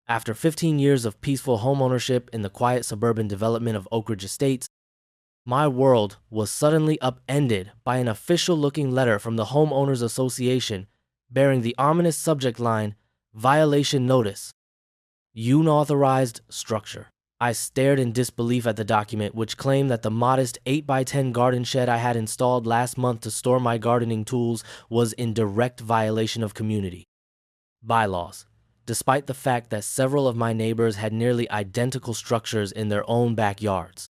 After 15 years of peaceful homeownership in the quiet suburban development of Oak Ridge Estates, my world was suddenly upended by an official-looking letter from the Homeowners Association bearing the ominous subject line, "Violation Notice. Unauthorized Structure." I stared in disbelief at the document, which claimed that the modest 8x10 garden shed I had installed last month to store my gardening tools was in direct violation of community bylaws, despite the fact that several of my neighbors had nearly identical structures in their own backyards.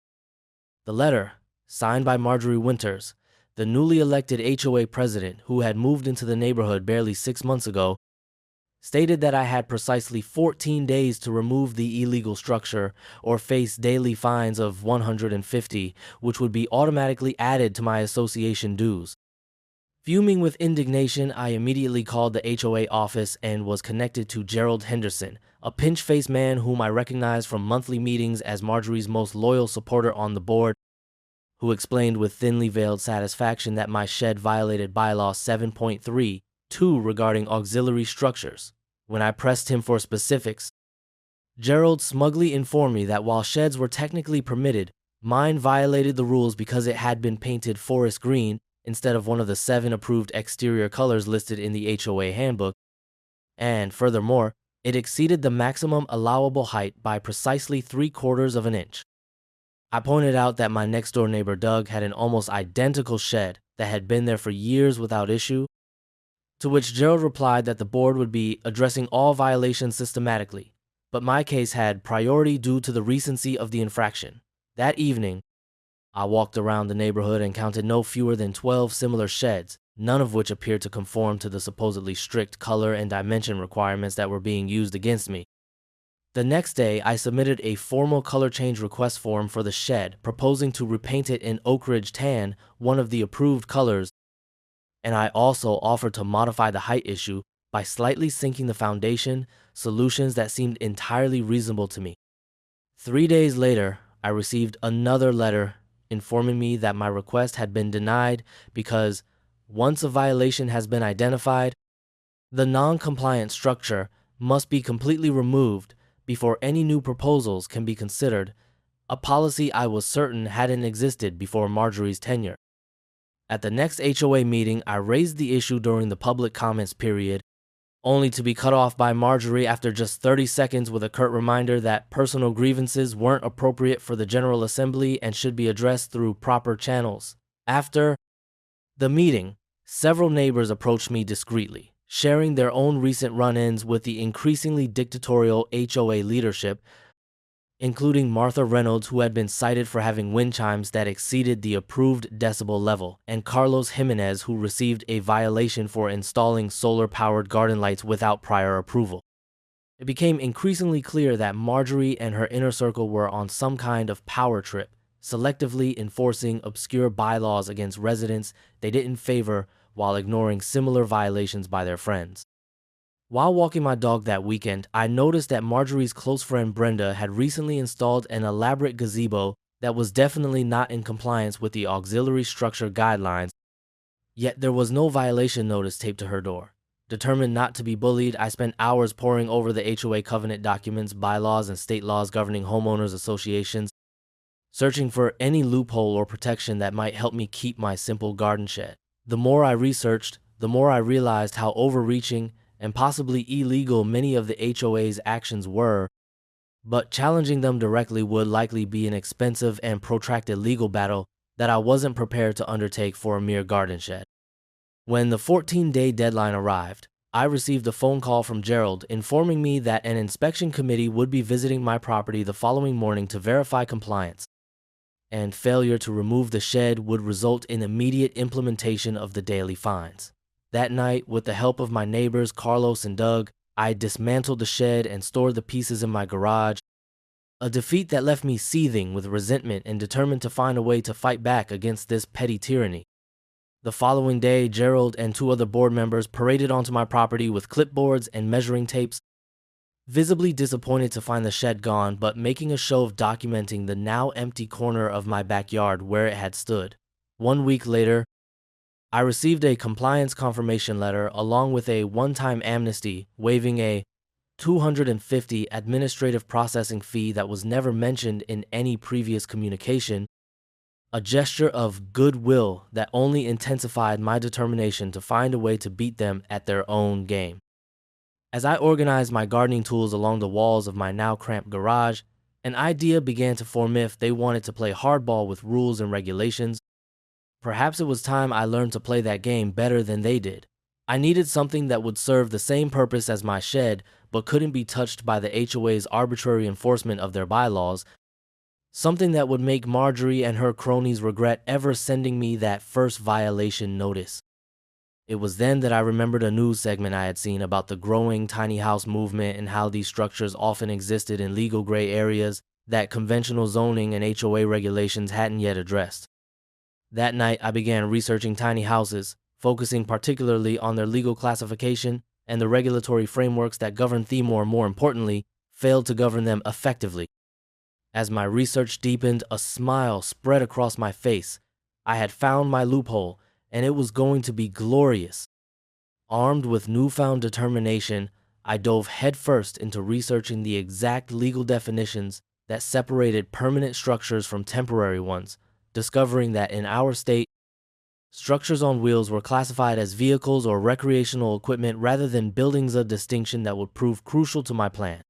The letter, signed by Marjorie Winters, the newly elected HOA president who had moved into the neighborhood barely 6 months ago, stated that I had precisely 14 days to remove the illegal structure or face daily fines of $150, which would be automatically added to my association dues. Fuming with indignation, I immediately called the HOA office and was connected to Gerald Henderson, a pinch-faced man whom I recognized from monthly meetings as Marjorie's most loyal supporter on the board, who explained with thinly veiled satisfaction that my shed violated bylaw 7.3.2 regarding auxiliary structures. When I pressed him for specifics, Gerald smugly informed me that while sheds were technically permitted, mine violated the rules because it had been painted forest green instead of one of the 7 approved exterior colors listed in the HOA handbook, and furthermore, it exceeded the maximum allowable height by precisely 3/4 of an inch. I pointed out that my next-door neighbor Doug had an almost identical shed that had been there for years without issue, to which Gerald replied that the board would be addressing all violations systematically, but my case had priority due to the recency of the infraction. That evening, I walked around the neighborhood and counted no fewer than 12 similar sheds, none of which appeared to conform to the supposedly strict color and dimension requirements that were being used against me. The next day, I submitted a formal color change request form for the shed, proposing to repaint it in Oak Ridge tan, one of the approved colors, and I also offered to modify the height issue by slightly sinking the foundation, solutions that seemed entirely reasonable to me. 3 days later, I received another letter informing me that my request had been denied because, once a violation has been identified, the non-compliant structure must be completely removed before any new proposals can be considered, a policy I was certain hadn't existed before Marjorie's tenure. At the next HOA meeting, I raised the issue during the public comments period, only to be cut off by Marjorie after just 30 seconds with a curt reminder that personal grievances weren't appropriate for the General Assembly and should be addressed through proper channels. After the meeting, several neighbors approached me discreetly, sharing their own recent run-ins with the increasingly dictatorial HOA leadership, including Martha Reynolds, who had been cited for having wind chimes that exceeded the approved decibel level, and Carlos Jimenez, who received a violation for installing solar-powered garden lights without prior approval. It became increasingly clear that Marjorie and her inner circle were on some kind of power trip, selectively enforcing obscure bylaws against residents they didn't favor while ignoring similar violations by their friends. While walking my dog that weekend, I noticed that Marjorie's close friend Brenda had recently installed an elaborate gazebo that was definitely not in compliance with the auxiliary structure guidelines, yet there was no violation notice taped to her door. Determined not to be bullied, I spent hours poring over the HOA covenant documents, bylaws, and state laws governing homeowners associations, searching for any loophole or protection that might help me keep my simple garden shed. The more I researched, the more I realized how overreaching and possibly illegal many of the HOA's actions were, but challenging them directly would likely be an expensive and protracted legal battle that I wasn't prepared to undertake for a mere garden shed. When the 14-day deadline arrived, I received a phone call from Gerald informing me that an inspection committee would be visiting my property the following morning to verify compliance, and failure to remove the shed would result in immediate implementation of the daily fines. That night, with the help of my neighbors Carlos and Doug, I dismantled the shed and stored the pieces in my garage, a defeat that left me seething with resentment and determined to find a way to fight back against this petty tyranny. The following day, Gerald and 2 other board members paraded onto my property with clipboards and measuring tapes, visibly disappointed to find the shed gone, but making a show of documenting the now empty corner of my backyard where it had stood. 1 week later, I received a compliance confirmation letter along with a one-time amnesty waiving a $250 administrative processing fee that was never mentioned in any previous communication, a gesture of goodwill that only intensified my determination to find a way to beat them at their own game. As I organized my gardening tools along the walls of my now cramped garage, an idea began to form if they wanted to play hardball with rules and regulations. Perhaps it was time I learned to play that game better than they did. I needed something that would serve the same purpose as my shed, but couldn't be touched by the HOA's arbitrary enforcement of their bylaws, something that would make Marjorie and her cronies regret ever sending me that first violation notice. It was then that I remembered a news segment I had seen about the growing tiny house movement and how these structures often existed in legal gray areas that conventional zoning and HOA regulations hadn't yet addressed. That night, I began researching tiny houses, focusing particularly on their legal classification and the regulatory frameworks that govern them, or more importantly, failed to govern them effectively. As my research deepened, a smile spread across my face. I had found my loophole, and it was going to be glorious. Armed with newfound determination, I dove headfirst into researching the exact legal definitions that separated permanent structures from temporary ones, discovering that in our state, structures on wheels were classified as vehicles or recreational equipment rather than buildings, a distinction that would prove crucial to my plan.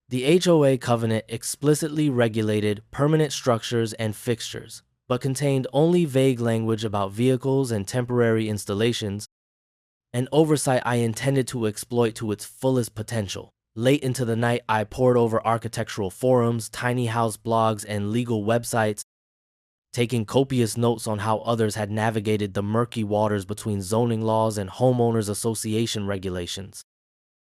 The HOA covenant explicitly regulated permanent structures and fixtures, but contained only vague language about vehicles and temporary installations, an oversight I intended to exploit to its fullest potential. Late into the night, I pored over architectural forums, tiny house blogs, and legal websites, taking copious notes on how others had navigated the murky waters between zoning laws and homeowners association regulations.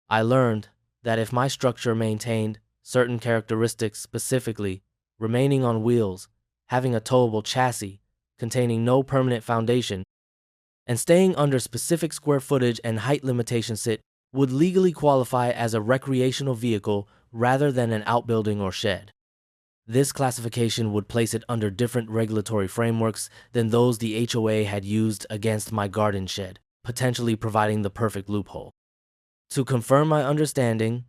I learned that if my structure maintained certain characteristics, specifically remaining on wheels, having a towable chassis, containing no permanent foundation, and staying under specific square footage and height limitations, it would legally qualify as a recreational vehicle rather than an outbuilding or shed. This classification would place it under different regulatory frameworks than those the HOA had used against my garden shed, potentially providing the perfect loophole. To confirm my understanding,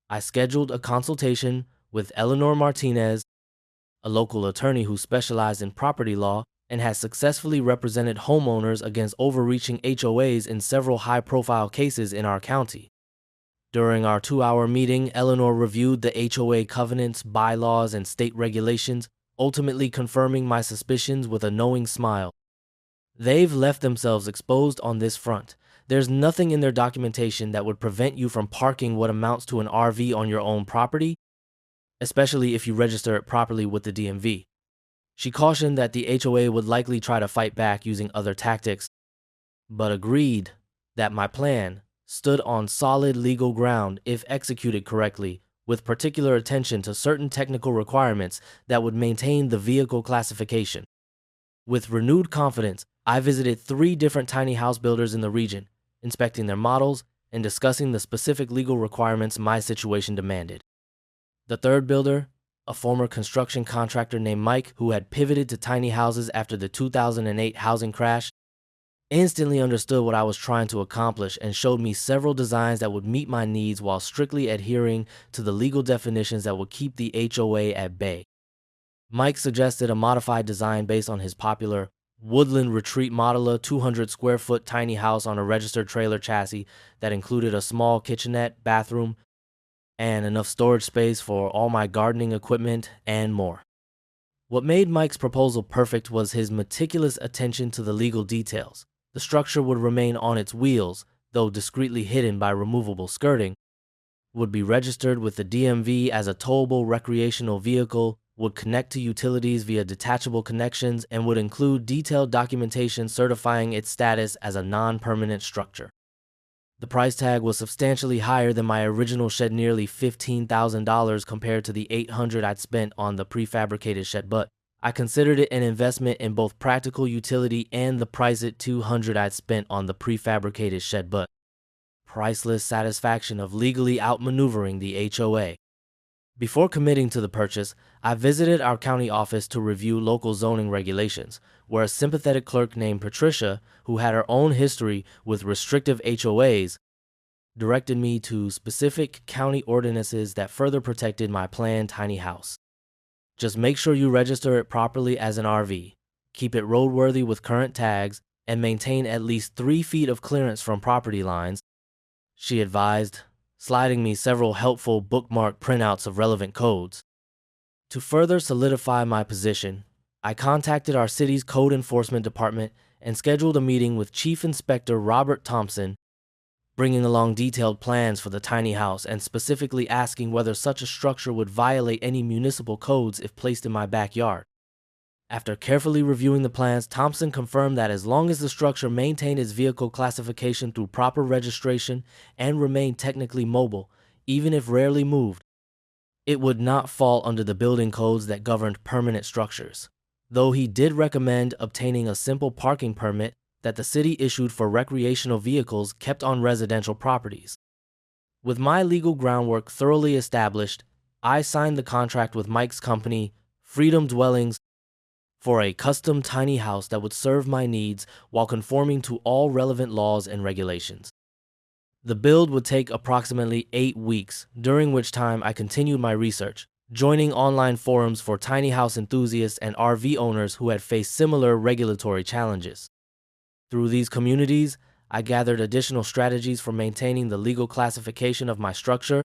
I scheduled a consultation with Eleanor Martinez, a local attorney who specialized in property law and has successfully represented homeowners against overreaching HOAs in several high-profile cases in our county. During our 2-hour meeting, Eleanor reviewed the HOA covenants, bylaws, and state regulations, ultimately confirming my suspicions with a knowing smile. They've left themselves exposed on this front. There's nothing in their documentation that would prevent you from parking what amounts to an RV on your own property, especially if you register it properly with the DMV. She cautioned that the HOA would likely try to fight back using other tactics, but agreed that my plan stood on solid legal ground if executed correctly, with particular attention to certain technical requirements that would maintain the vehicle classification. With renewed confidence, I visited 3 different tiny house builders in the region, inspecting their models and discussing the specific legal requirements my situation demanded. The third builder, a former construction contractor named Mike who had pivoted to tiny houses after the 2008 housing crash, instantly understood what I was trying to accomplish and showed me several designs that would meet my needs while strictly adhering to the legal definitions that would keep the HOA at bay. Mike suggested a modified design based on his popular Woodland Retreat Modeler 200 square foot tiny house on a registered trailer chassis that included a small kitchenette, bathroom, and enough storage space for all my gardening equipment and more. What made Mike's proposal perfect was his meticulous attention to the legal details. The structure would remain on its wheels, though discreetly hidden by removable skirting, would be registered with the DMV as a towable recreational vehicle, would connect to utilities via detachable connections, and would include detailed documentation certifying its status as a non-permanent structure. The price tag was substantially higher than my original shed, nearly $15,000 compared to the $800 I'd spent on the prefabricated shed, but I considered it an investment in both practical utility and the price at $200 I'd spent on the prefabricated shed, but priceless satisfaction of legally outmaneuvering the HOA. Before committing to the purchase, I visited our county office to review local zoning regulations, where a sympathetic clerk named Patricia, who had her own history with restrictive HOAs, directed me to specific county ordinances that further protected my planned tiny house. Just make sure you register it properly as an RV, keep it roadworthy with current tags, and maintain at least 3 feet of clearance from property lines, she advised, sliding me several helpful bookmark printouts of relevant codes. To further solidify my position, I contacted our city's code enforcement department and scheduled a meeting with Chief Inspector Robert Thompson, bringing along detailed plans for the tiny house and specifically asking whether such a structure would violate any municipal codes if placed in my backyard. After carefully reviewing the plans, Thompson confirmed that as long as the structure maintained its vehicle classification through proper registration and remained technically mobile, even if rarely moved, it would not fall under the building codes that governed permanent structures, though he did recommend obtaining a simple parking permit that the city issued for recreational vehicles kept on residential properties. With my legal groundwork thoroughly established, I signed the contract with Mike's company, Freedom Dwellings, for a custom tiny house that would serve my needs while conforming to all relevant laws and regulations. The build would take approximately 8 weeks, during which time I continued my research, joining online forums for tiny house enthusiasts and RV owners who had faced similar regulatory challenges. Through these communities, I gathered additional strategies for maintaining the legal classification of my structure,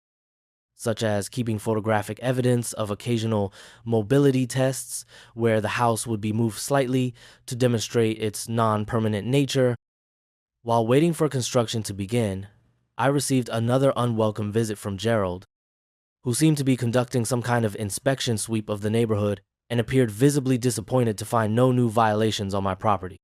such as keeping photographic evidence of occasional mobility tests where the house would be moved slightly to demonstrate its non-permanent nature. While waiting for construction to begin, I received another unwelcome visit from Gerald, who seemed to be conducting some kind of inspection sweep of the neighborhood and appeared visibly disappointed to find no new violations on my property.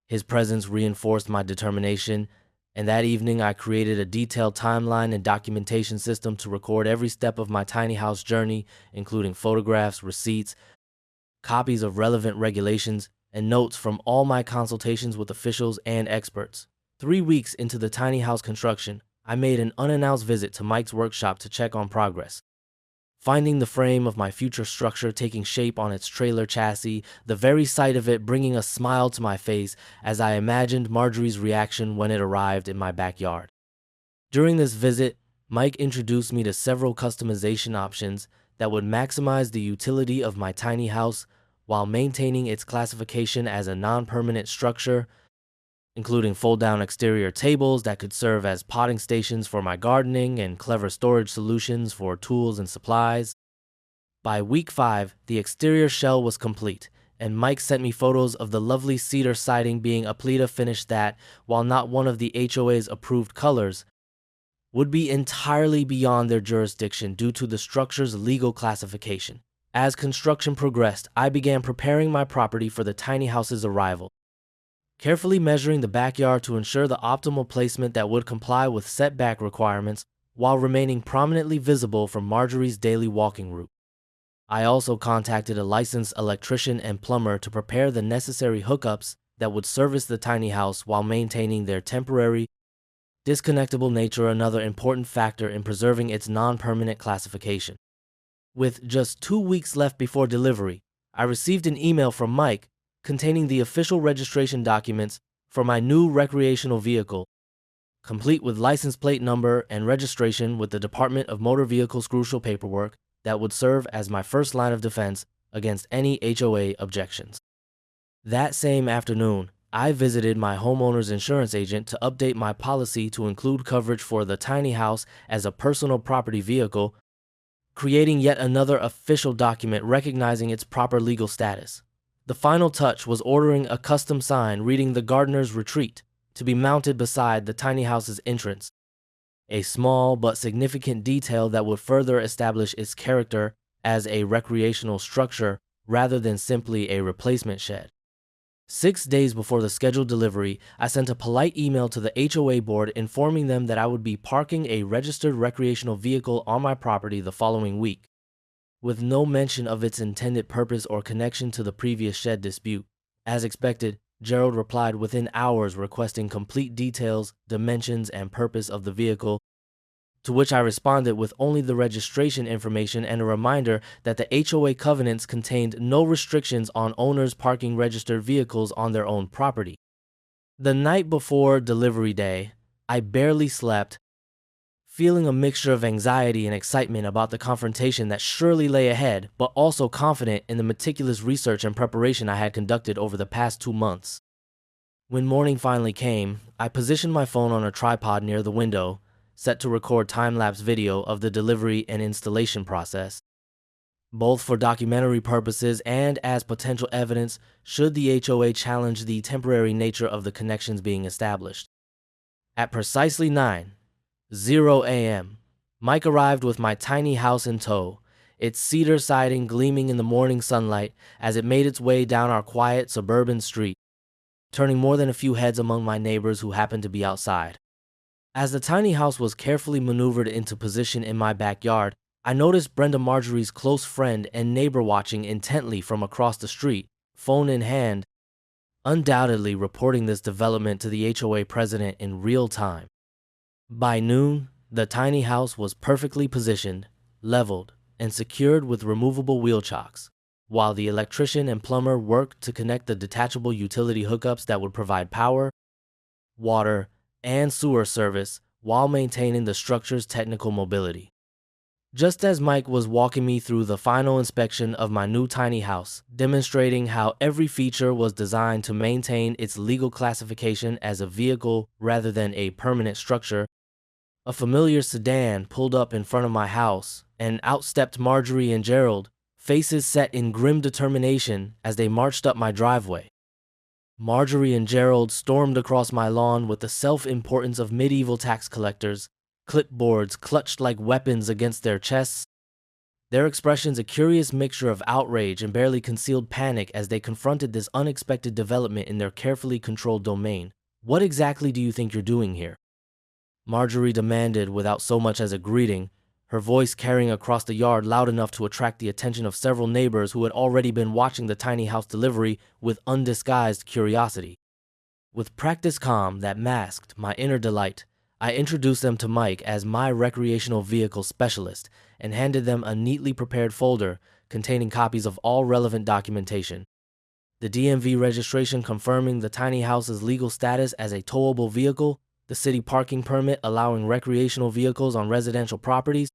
His presence reinforced my determination, and that evening I created a detailed timeline and documentation system to record every step of my tiny house journey, including photographs, receipts, copies of relevant regulations, and notes from all my consultations with officials and experts. 3 weeks into the tiny house construction, I made an unannounced visit to Mike's workshop to check on progress. Finding the frame of my future structure taking shape on its trailer chassis, the very sight of it bringing a smile to my face as I imagined Marjorie's reaction when it arrived in my backyard. During this visit, Mike introduced me to several customization options that would maximize the utility of my tiny house while maintaining its classification as a non-permanent structure, including fold-down exterior tables that could serve as potting stations for my gardening and clever storage solutions for tools and supplies. By week 5, the exterior shell was complete, and Mike sent me photos of the lovely cedar siding being a pleated finish that, while not one of the HOA's approved colors, would be entirely beyond their jurisdiction due to the structure's legal classification. As construction progressed, I began preparing my property for the tiny house's arrival, carefully measuring the backyard to ensure the optimal placement that would comply with setback requirements while remaining prominently visible from Marjorie's daily walking route. I also contacted a licensed electrician and plumber to prepare the necessary hookups that would service the tiny house while maintaining their temporary, disconnectable nature, another important factor in preserving its non-permanent classification. With just 2 weeks left before delivery, I received an email from Mike containing the official registration documents for my new recreational vehicle, complete with license plate number and registration with the Department of Motor Vehicles' crucial paperwork that would serve as my first line of defense against any HOA objections. That same afternoon, I visited my homeowner's insurance agent to update my policy to include coverage for the tiny house as a personal property vehicle, creating yet another official document recognizing its proper legal status. The final touch was ordering a custom sign reading "The Gardener's Retreat" to be mounted beside the tiny house's entrance, a small but significant detail that would further establish its character as a recreational structure rather than simply a replacement shed. 6 days before the scheduled delivery, I sent a polite email to the HOA board informing them that I would be parking a registered recreational vehicle on my property the following week, with no mention of its intended purpose or connection to the previous shed dispute. As expected, Gerald replied within hours requesting complete details, dimensions, and purpose of the vehicle, to which I responded with only the registration information and a reminder that the HOA covenants contained no restrictions on owners parking registered vehicles on their own property. The night before delivery day, I barely slept, feeling a mixture of anxiety and excitement about the confrontation that surely lay ahead, but also confident in the meticulous research and preparation I had conducted over the past 2 months. When morning finally came, I positioned my phone on a tripod near the window, set to record time-lapse video of the delivery and installation process, both for documentary purposes and as potential evidence should the HOA challenge the temporary nature of the connections being established. At precisely 9:00 a.m., Mike arrived with my tiny house in tow, its cedar siding gleaming in the morning sunlight as it made its way down our quiet suburban street, turning more than a few heads among my neighbors who happened to be outside. As the tiny house was carefully maneuvered into position in my backyard, I noticed Brenda Marjorie's close friend and neighbor watching intently from across the street, phone in hand, undoubtedly reporting this development to the HOA president in real time. By noon, the tiny house was perfectly positioned, leveled, and secured with removable wheel chocks, while the electrician and plumber worked to connect the detachable utility hookups that would provide power, water, and sewer service while maintaining the structure's technical mobility. Just as Mike was walking me through the final inspection of my new tiny house, demonstrating how every feature was designed to maintain its legal classification as a vehicle rather than a permanent structure, a familiar sedan pulled up in front of my house, and out stepped Marjorie and Gerald, faces set in grim determination as they marched up my driveway. Marjorie and Gerald stormed across my lawn with the self-importance of medieval tax collectors, clipboards clutched like weapons against their chests, their expressions a curious mixture of outrage and barely concealed panic as they confronted this unexpected development in their carefully controlled domain. "What exactly do you think you're doing here?" Marjorie demanded without so much as a greeting, her voice carrying across the yard loud enough to attract the attention of several neighbors who had already been watching the tiny house delivery with undisguised curiosity. With practiced calm that masked my inner delight, I introduced them to Mike as my recreational vehicle specialist and handed them a neatly prepared folder containing copies of all relevant documentation. The DMV registration confirming the tiny house's legal status as a towable vehicle, the city parking permit allowing recreational vehicles on residential properties,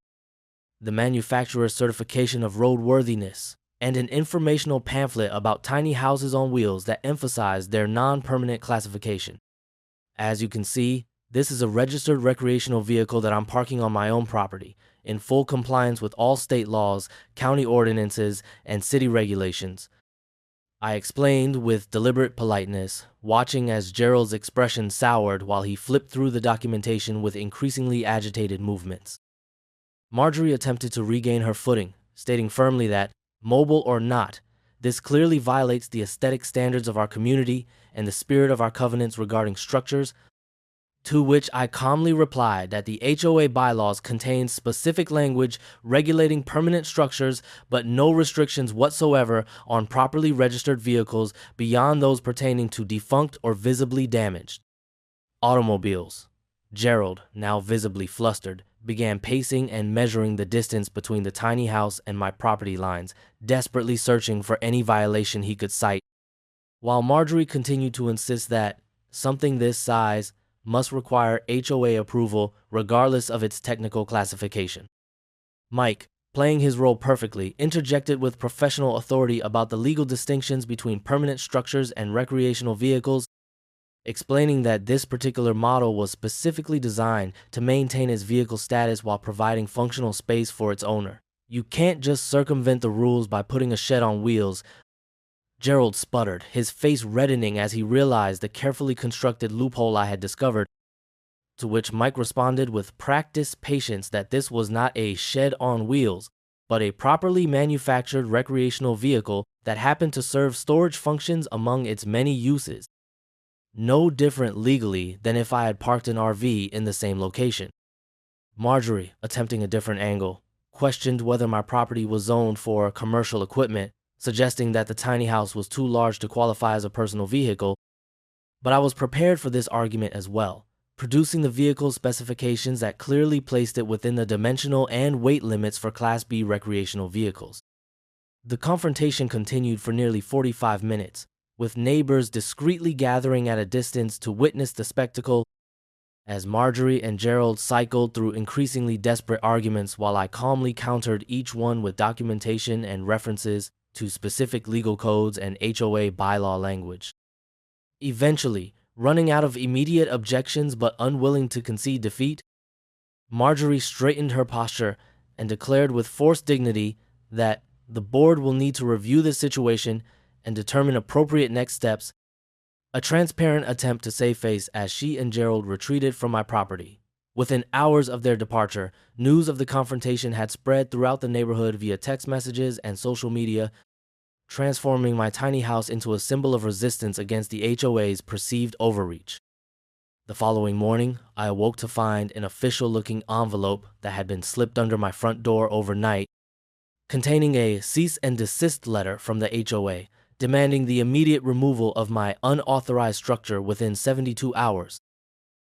the manufacturer's certification of roadworthiness, and an informational pamphlet about tiny houses on wheels that emphasized their non-permanent classification. As you can see, this is a registered recreational vehicle that I'm parking on my own property, in full compliance with all state laws, county ordinances, and city regulations. I explained with deliberate politeness, watching as Gerald's expression soured while he flipped through the documentation with increasingly agitated movements. Marjorie attempted to regain her footing, stating firmly that, mobile or not, this clearly violates the aesthetic standards of our community and the spirit of our covenants regarding structures, to which I calmly replied that the HOA bylaws contain specific language regulating permanent structures but no restrictions whatsoever on properly registered vehicles beyond those pertaining to defunct or visibly damaged automobiles. Gerald, now visibly flustered, began pacing and measuring the distance between the tiny house and my property lines, desperately searching for any violation he could cite, while Marjorie continued to insist that something this size must require HOA approval regardless of its technical classification. Mike, playing his role perfectly, interjected with professional authority about the legal distinctions between permanent structures and recreational vehicles, explaining that this particular model was specifically designed to maintain its vehicle status while providing functional space for its owner. "You can't just circumvent the rules by putting a shed on wheels," Gerald sputtered, his face reddening as he realized the carefully constructed loophole I had discovered, to which Mike responded with practiced patience that this was not a shed on wheels, but a properly manufactured recreational vehicle that happened to serve storage functions among its many uses, no different legally than if I had parked an RV in the same location. Marjorie, attempting a different angle, questioned whether my property was zoned for commercial equipment, suggesting that the tiny house was too large to qualify as a personal vehicle, but I was prepared for this argument as well, producing the vehicle specifications that clearly placed it within the dimensional and weight limits for Class B recreational vehicles. The confrontation continued for nearly 45 minutes, with neighbors discreetly gathering at a distance to witness the spectacle, As Marjorie and Gerald cycled through increasingly desperate arguments while I calmly countered each one with documentation and references to specific legal codes and HOA bylaw language. Eventually, running out of immediate objections but unwilling to concede defeat, Marjorie straightened her posture and declared with forced dignity that the board will need to review the situation and determine appropriate next steps, a transparent attempt to save face as she and Gerald retreated from my property. Within hours of their departure, news of the confrontation had spread throughout the neighborhood via text messages and social media, transforming my tiny house into a symbol of resistance against the HOA's perceived overreach. The following morning, I awoke to find an official-looking envelope that had been slipped under my front door overnight, containing a cease and desist letter from the HOA, demanding the immediate removal of my unauthorized structure within 72 hours,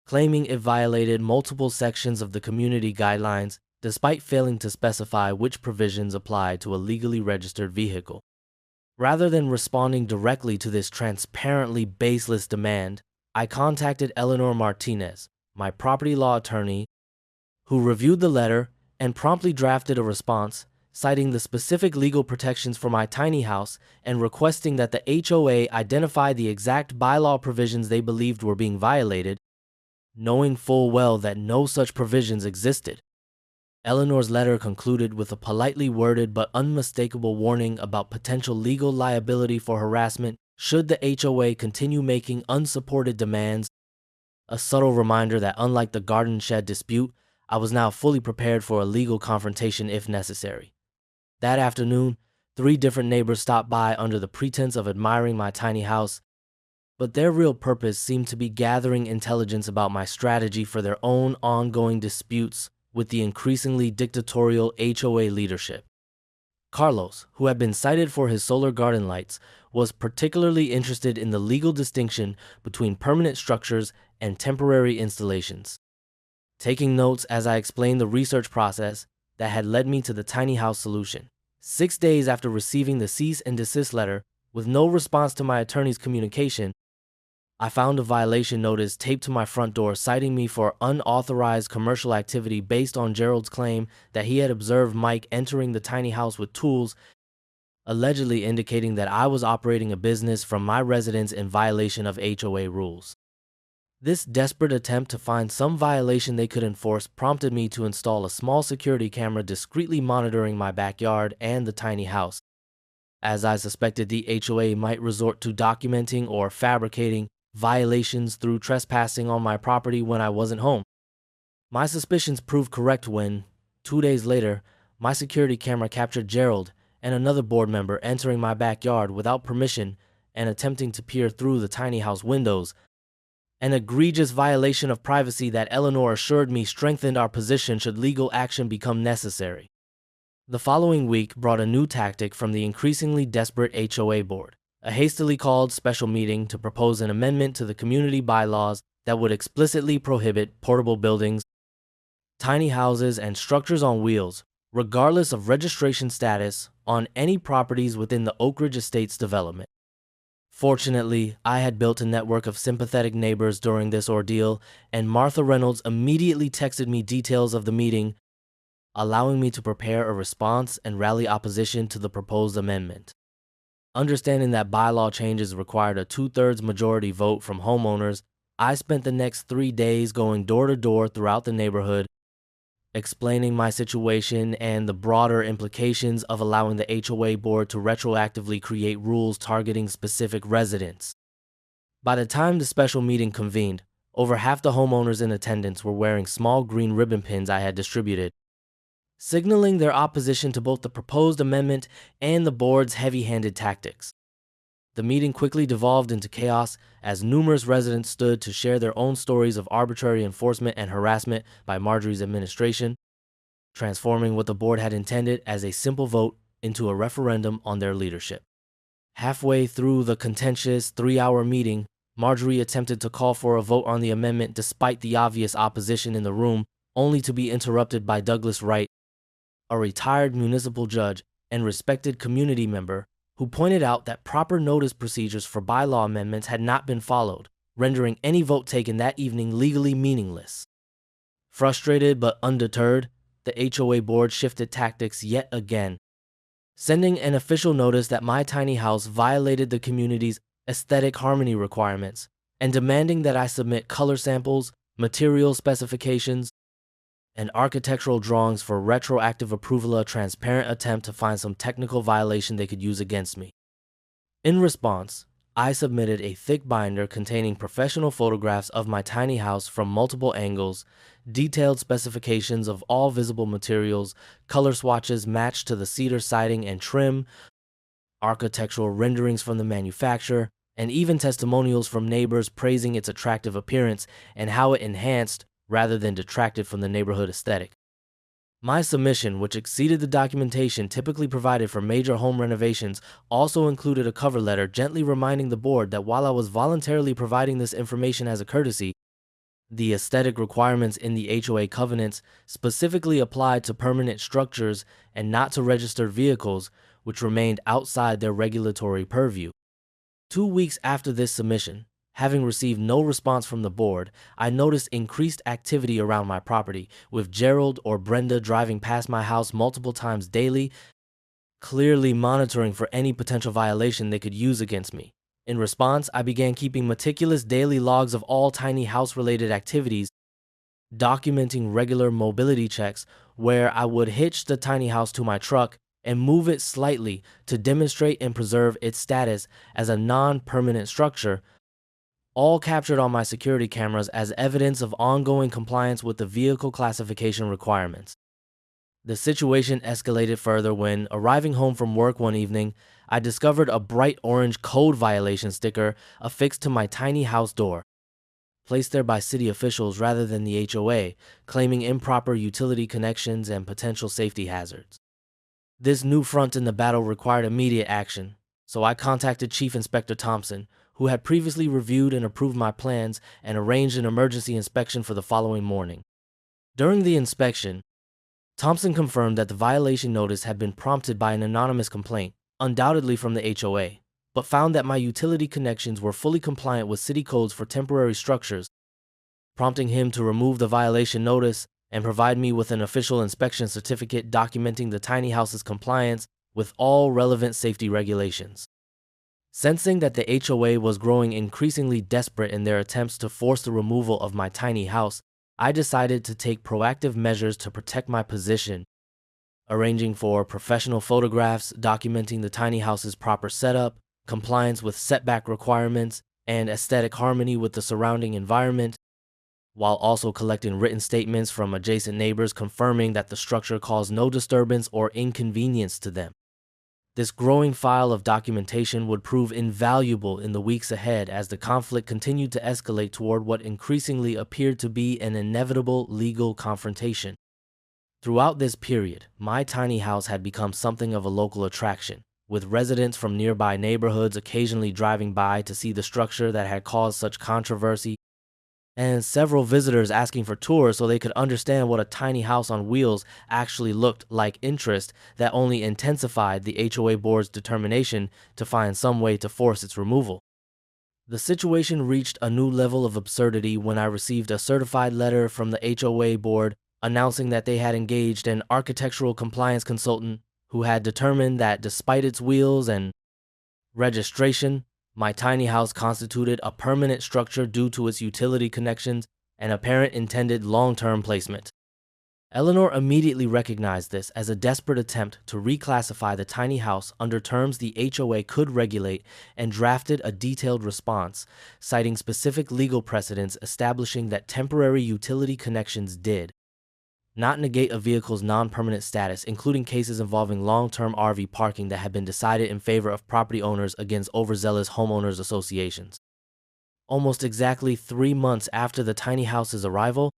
claiming it violated multiple sections of the community guidelines despite failing to specify which provisions applied to a legally registered vehicle. Rather than responding directly to this transparently baseless demand, I contacted Eleanor Martinez, my property law attorney, who reviewed the letter and promptly drafted a response citing the specific legal protections for my tiny house and requesting that the HOA identify the exact bylaw provisions they believed were being violated, knowing full well that no such provisions existed. Eleanor's letter concluded with a politely worded but unmistakable warning about potential legal liability for harassment should the HOA continue making unsupported demands, a subtle reminder that unlike the garden shed dispute, I was now fully prepared for a legal confrontation if necessary. That afternoon, 3 different neighbors stopped by under the pretense of admiring my tiny house, but their real purpose seemed to be gathering intelligence about my strategy for their own ongoing disputes with the increasingly dictatorial HOA leadership. Carlos, who had been cited for his solar garden lights, was particularly interested in the legal distinction between permanent structures and temporary installations. Taking notes as I explained the research process that had led me to the tiny house solution. 6 days after receiving the cease and desist letter, with no response to my attorney's communication, I found a violation notice taped to my front door citing me for unauthorized commercial activity based on Gerald's claim that he had observed Mike entering the tiny house with tools, allegedly indicating that I was operating a business from my residence in violation of HOA rules. This desperate attempt to find some violation they could enforce prompted me to install a small security camera discreetly monitoring my backyard and the tiny house, as I suspected the HOA might resort to documenting or fabricating violations through trespassing on my property when I wasn't home. My suspicions proved correct when, 2 days later, my security camera captured Gerald and another board member entering my backyard without permission and attempting to peer through the tiny house windows, an egregious violation of privacy that Eleanor assured me strengthened our position should legal action become necessary. The following week brought a new tactic from the increasingly desperate HOA board, a hastily called special meeting to propose an amendment to the community bylaws that would explicitly prohibit portable buildings, tiny houses, and structures on wheels, regardless of registration status, on any properties within the Oak Ridge Estates development. Fortunately, I had built a network of sympathetic neighbors during this ordeal, and Martha Reynolds immediately texted me details of the meeting, allowing me to prepare a response and rally opposition to the proposed amendment. Understanding that bylaw changes required a 2/3 majority vote from homeowners, I spent the next 3 days going door to door throughout the neighborhood, explaining my situation and the broader implications of allowing the HOA board to retroactively create rules targeting specific residents. By the time the special meeting convened, over half the homeowners in attendance were wearing small green ribbon pins I had distributed, signaling their opposition to both the proposed amendment and the board's heavy-handed tactics. The meeting quickly devolved into chaos as numerous residents stood to share their own stories of arbitrary enforcement and harassment by Marjorie's administration, transforming what the board had intended as a simple vote into a referendum on their leadership. Halfway through the contentious 3-hour meeting, Marjorie attempted to call for a vote on the amendment despite the obvious opposition in the room, only to be interrupted by Douglas Wright, a retired municipal judge and respected community member, who pointed out that proper notice procedures for bylaw amendments had not been followed, rendering any vote taken that evening legally meaningless. Frustrated but undeterred, the HOA board shifted tactics yet again, sending an official notice that my tiny house violated the community's aesthetic harmony requirements and demanding that I submit color samples, material specifications, and architectural drawings for retroactive approval, a transparent attempt to find some technical violation they could use against me. In response, I submitted a thick binder containing professional photographs of my tiny house from multiple angles, detailed specifications of all visible materials, color swatches matched to the cedar siding and trim, architectural renderings from the manufacturer, and even testimonials from neighbors praising its attractive appearance and how it enhanced rather than detracted from the neighborhood aesthetic. My submission, which exceeded the documentation typically provided for major home renovations, also included a cover letter gently reminding the board that while I was voluntarily providing this information as a courtesy, the aesthetic requirements in the HOA covenants specifically applied to permanent structures and not to registered vehicles, which remained outside their regulatory purview. 2 weeks after this submission, having received no response from the board, I noticed increased activity around my property, with Gerald or Brenda driving past my house multiple times daily, clearly monitoring for any potential violation they could use against me. In response, I began keeping meticulous daily logs of all tiny house-related activities, documenting regular mobility checks where I would hitch the tiny house to my truck and move it slightly to demonstrate and preserve its status as a non-permanent structure, all captured on my security cameras as evidence of ongoing compliance with the vehicle classification requirements. The situation escalated further when, arriving home from work one evening, I discovered a bright orange code violation sticker affixed to my tiny house door, placed there by city officials rather than the HOA, claiming improper utility connections and potential safety hazards. This new front in the battle required immediate action, so I contacted Chief Inspector Thompson, who had previously reviewed and approved my plans and arranged an emergency inspection for the following morning. During the inspection, Thompson confirmed that the violation notice had been prompted by an anonymous complaint, undoubtedly from the HOA, but found that my utility connections were fully compliant with city codes for temporary structures, prompting him to remove the violation notice and provide me with an official inspection certificate documenting the tiny house's compliance with all relevant safety regulations. Sensing that the HOA was growing increasingly desperate in their attempts to force the removal of my tiny house, I decided to take proactive measures to protect my position, arranging for professional photographs documenting the tiny house's proper setup, compliance with setback requirements, and aesthetic harmony with the surrounding environment, while also collecting written statements from adjacent neighbors confirming that the structure caused no disturbance or inconvenience to them. This growing file of documentation would prove invaluable in the weeks ahead as the conflict continued to escalate toward what increasingly appeared to be an inevitable legal confrontation. Throughout this period, my tiny house had become something of a local attraction, with residents from nearby neighborhoods occasionally driving by to see the structure that had caused such controversy, and several visitors asking for tours so they could understand what a tiny house on wheels actually looked like, interest that only intensified the HOA board's determination to find some way to force its removal. The situation reached a new level of absurdity when I received a certified letter from the HOA board announcing that they had engaged an architectural compliance consultant who had determined that despite its wheels and registration, my tiny house constituted a permanent structure due to its utility connections and apparent intended long-term placement. Eleanor immediately recognized this as a desperate attempt to reclassify the tiny house under terms the HOA could regulate and drafted a detailed response, citing specific legal precedents establishing that temporary utility connections did not negate a vehicle's non-permanent status, including cases involving long-term RV parking that had been decided in favor of property owners against overzealous homeowners associations. Almost exactly 3 months after the tiny house's arrival,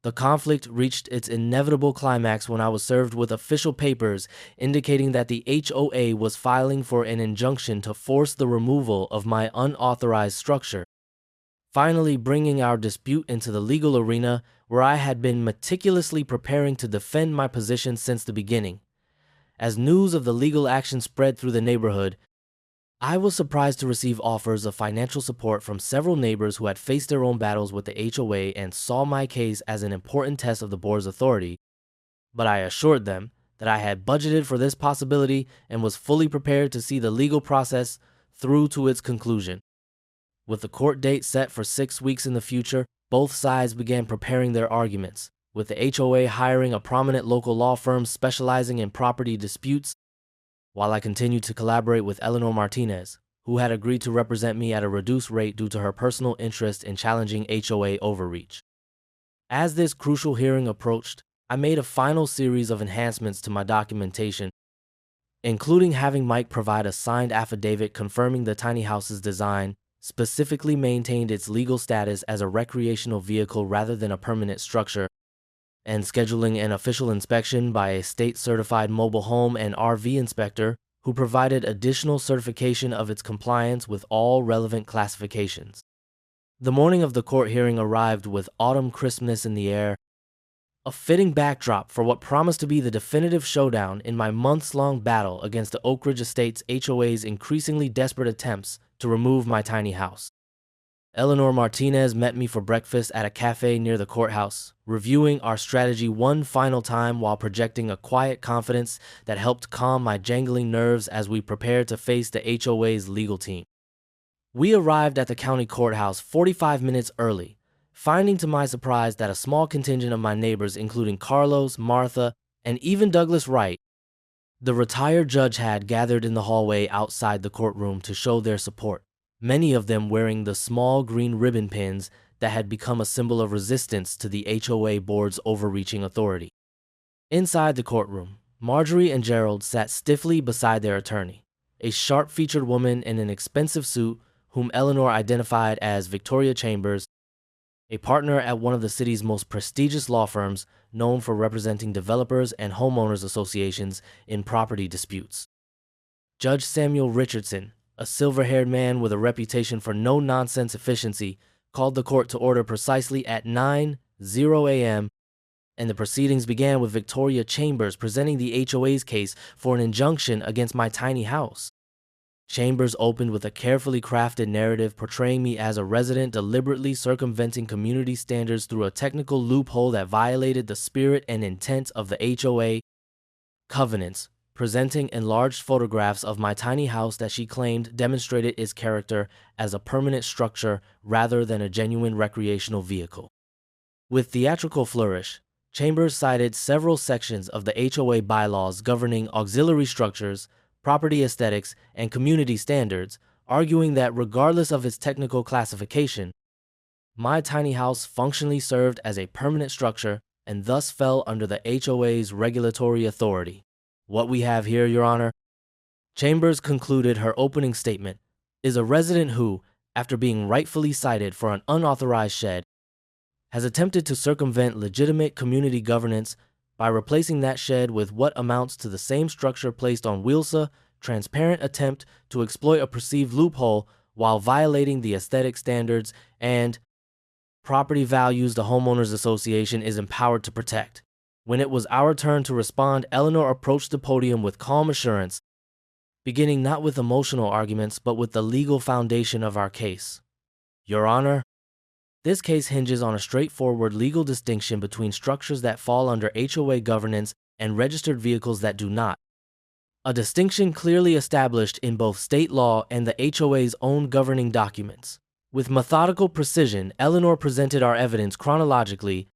the conflict reached its inevitable climax when I was served with official papers indicating that the HOA was filing for an injunction to force the removal of my unauthorized structure, finally bringing our dispute into the legal arena where I had been meticulously preparing to defend my position since the beginning. As news of the legal action spread through the neighborhood, I was surprised to receive offers of financial support from several neighbors who had faced their own battles with the HOA and saw my case as an important test of the board's authority, but I assured them that I had budgeted for this possibility and was fully prepared to see the legal process through to its conclusion. With the court date set for 6 weeks in the future, both sides began preparing their arguments, with the HOA hiring a prominent local law firm specializing in property disputes, while I continued to collaborate with Eleanor Martinez, who had agreed to represent me at a reduced rate due to her personal interest in challenging HOA overreach. As this crucial hearing approached, I made a final series of enhancements to my documentation, including having Mike provide a signed affidavit confirming the tiny house's design specifically maintained its legal status as a recreational vehicle rather than a permanent structure, and scheduling an official inspection by a state-certified mobile home and RV inspector who provided additional certification of its compliance with all relevant classifications. The morning of the court hearing arrived with autumn crispness in the air, a fitting backdrop for what promised to be the definitive showdown in my months-long battle against the Oak Ridge Estates HOA's increasingly desperate attempts to remove my tiny house. Eleanor Martinez met me for breakfast at a cafe near the courthouse, reviewing our strategy one final time while projecting a quiet confidence that helped calm my jangling nerves as we prepared to face the HOA's legal team. We arrived at the county courthouse 45 minutes early, finding to my surprise that a small contingent of my neighbors, including Carlos, Martha, and even Douglas Wright, the retired judge, had gathered in the hallway outside the courtroom to show their support, many of them wearing the small green ribbon pins that had become a symbol of resistance to the HOA board's overreaching authority. Inside the courtroom, Marjorie and Gerald sat stiffly beside their attorney, a sharp-featured woman in an expensive suit whom Eleanor identified as Victoria Chambers, a partner at one of the city's most prestigious law firms known for representing developers and homeowners associations in property disputes. Judge Samuel Richardson, a silver-haired man with a reputation for no-nonsense efficiency, called the court to order precisely at 9:00 a.m., and the proceedings began with Victoria Chambers presenting the HOA's case for an injunction against my tiny house. Chambers opened with a carefully crafted narrative portraying me as a resident deliberately circumventing community standards through a technical loophole that violated the spirit and intent of the HOA covenants, presenting enlarged photographs of my tiny house that she claimed demonstrated its character as a permanent structure rather than a genuine recreational vehicle. With theatrical flourish, Chambers cited several sections of the HOA bylaws governing auxiliary structures, property aesthetics, and community standards, arguing that regardless of its technical classification, my tiny house functionally served as a permanent structure and thus fell under the HOA's regulatory authority. What we have here, Your Honor, Chambers concluded her opening statement, is a resident who, after being rightfully cited for an unauthorized shed, has attempted to circumvent legitimate community governance by replacing that shed with what amounts to the same structure placed on Wilsa, transparent attempt to exploit a perceived loophole while violating the aesthetic standards and property values the Homeowners Association is empowered to protect. When it was our turn to respond, Eleanor approached the podium with calm assurance, beginning not with emotional arguments but with the legal foundation of our case. Your Honor, this case hinges on a straightforward legal distinction between structures that fall under HOA governance and registered vehicles that do not. A distinction clearly established in both state law and the HOA's own governing documents. With methodical precision, Eleanor presented our evidence chronologically,